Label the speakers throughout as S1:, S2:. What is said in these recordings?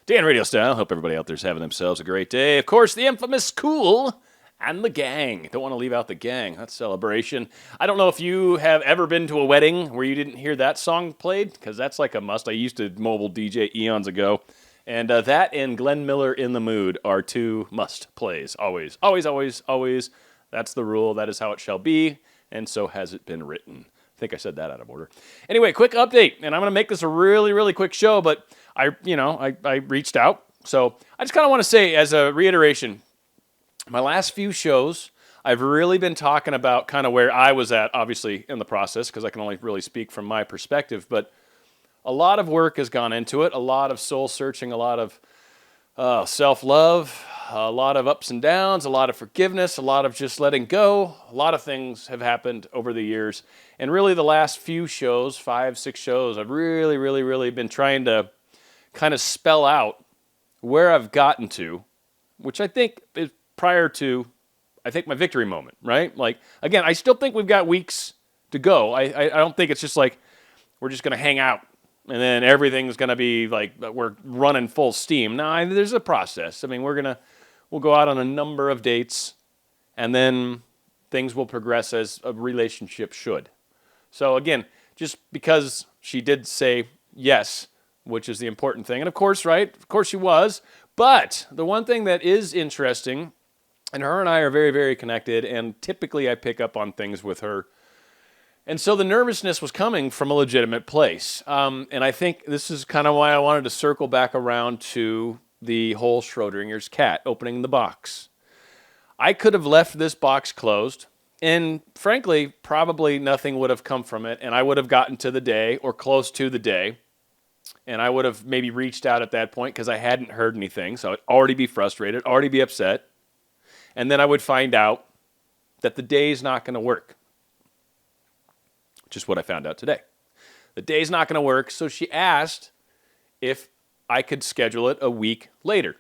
S1: Dan RadioStyle. Hope everybody out there's having themselves a great day. Of course, the infamous Cool and the gang. Don't want to leave out the gang. That's celebration. I don't know if you have ever been to a wedding where you didn't hear that song played, because that's like a must. I used to mobile DJ eons ago. And that and Glenn Miller in the Mood are two must plays. Always, always, always, always. That's the rule. That is how it shall be. And so has it been written. I think I said that out of order. Anyway, quick update. And I'm going to make this a really, really quick show, but I reached out. So I just kind of want to say, as a reiteration, my last few shows, I've really been talking about kind of where I was at, obviously, in the process, because I can only really speak from my perspective. But a lot of work has gone into it, a lot of soul searching, a lot of self-love, a lot of ups and downs, a lot of forgiveness, a lot of just letting go. A lot of things have happened over the years. And really the last few shows, 5, 6 shows, I've really, really, really been trying to kind of spell out where I've gotten to, which I think is prior to, I think, my victory moment, right? Like, again, I still think we've got weeks to go. I don't think it's just like we're just going to hang out and then everything's going to be like we're running full steam. No, there's a process. I mean, we'll go out on a number of dates, and then things will progress as a relationship should. So again, just because she did say yes, which is the important thing, and of course, right? Of course she was. But the one thing that is interesting, and her and I are very, very connected, and typically I pick up on things with her. And so the nervousness was coming from a legitimate place. And I think this is kind of why I wanted to circle back around to the whole Schrodinger's cat, opening the box. I could have left this box closed, and frankly, probably nothing would have come from it, and I would have gotten to the day or close to the day, and I would have maybe reached out at that point because I hadn't heard anything, so I'd already be frustrated, already be upset, and then I would find out that the day's not going to work. Just what I found out today. The day's not going to work, so she asked if I could schedule it a week later.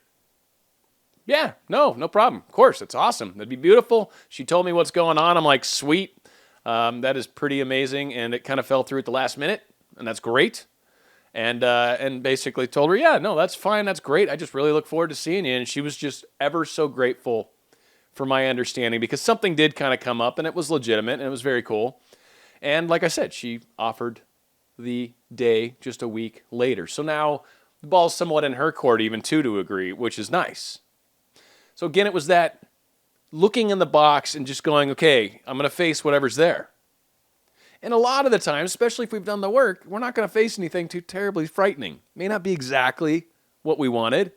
S1: Yeah, no problem. Of course, it's awesome. That'd be beautiful. She told me what's going on. I'm like, sweet. That is pretty amazing, and it kind of fell through at the last minute, and that's great. And basically told her, yeah, no, that's fine, that's great. I just really look forward to seeing you. And she was just ever so grateful for my understanding, because something did kind of come up, and it was legitimate, and it was very cool. And like I said, she offered the day just a week later. So now the ball's somewhat in her court even to agree, which is nice. So again, it was that looking in the box and just going, okay, I'm going to face whatever's there. And a lot of the time, especially if we've done the work, we're not going to face anything too terribly frightening. It may not be exactly what we wanted,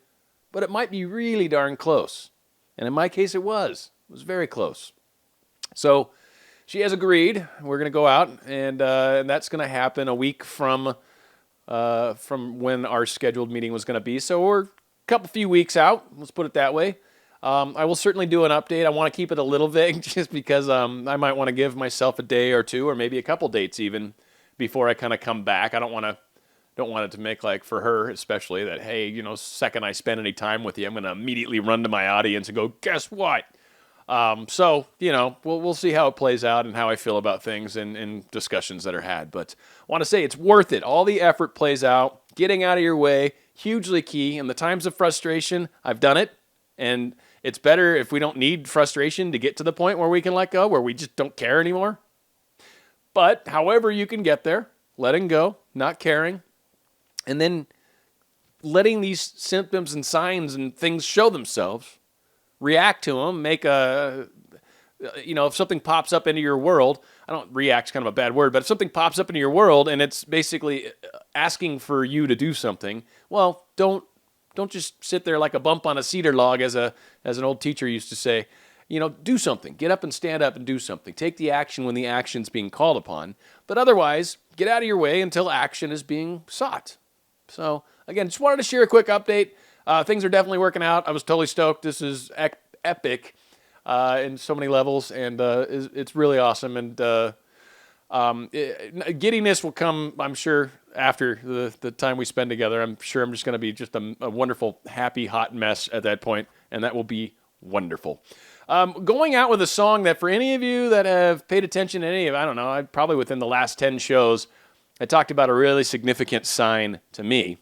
S1: but it might be really darn close. And in my case, it was. It was very close. So she has agreed. We're going to go out, and that's going to happen a week from when our scheduled meeting was going to be. So we're a few weeks out. Let's put it that way. I will certainly do an update. I want to keep it a little vague just because I might want to give myself a day or two, or maybe a couple dates even, before I kind of come back. I don't want it to make, like, for her especially, that, hey, second I spend any time with you, I'm going to immediately run to my audience and go, guess what? So, we'll see how it plays out and how I feel about things and discussions that are had. But I want to say it's worth it. All the effort plays out. Getting out of your way, hugely key. In the times of frustration, I've done it. And it's better if we don't need frustration to get to the point where we can let go, where we just don't care anymore. But however you can get there, letting go, not caring, and then letting these symptoms and signs and things show themselves, react to them, if something pops up into your world, react's kind of a bad word, but if something pops up into your world and it's basically asking for you to do something, well, don't just sit there like a bump on a cedar log, as an old teacher used to say. Do something. Get up and stand up and do something. Take the action when the action's being called upon. But otherwise, get out of your way until action is being sought. So, again, just wanted to share a quick update. Things are definitely working out. I was totally stoked. This is epic in so many levels, and it's really awesome. And giddiness will come, I'm sure, after the time we spend together. I'm sure I'm just going to be just a wonderful, happy, hot mess at that point, and that will be wonderful. Going out with a song that, for any of you that have paid attention to any of, probably within the last 10 shows, I talked about a really significant sign to me.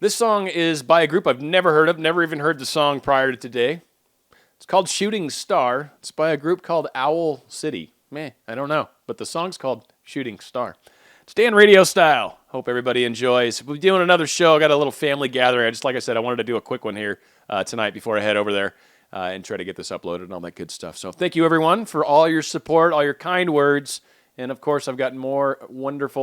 S1: This song is by a group I've never heard of, never even heard the song prior to today. It's called Shooting Star. It's by a group called Owl City. I don't know, but the song's called Shooting Star. Stay on Radio Style. Hope everybody enjoys. We'll be doing another show. I got a little family gathering. Like I said, I wanted to do a quick one here tonight before I head over there and try to get this uploaded and all that good stuff. So thank you, everyone, for all your support, all your kind words. And, of course, I've got more wonderful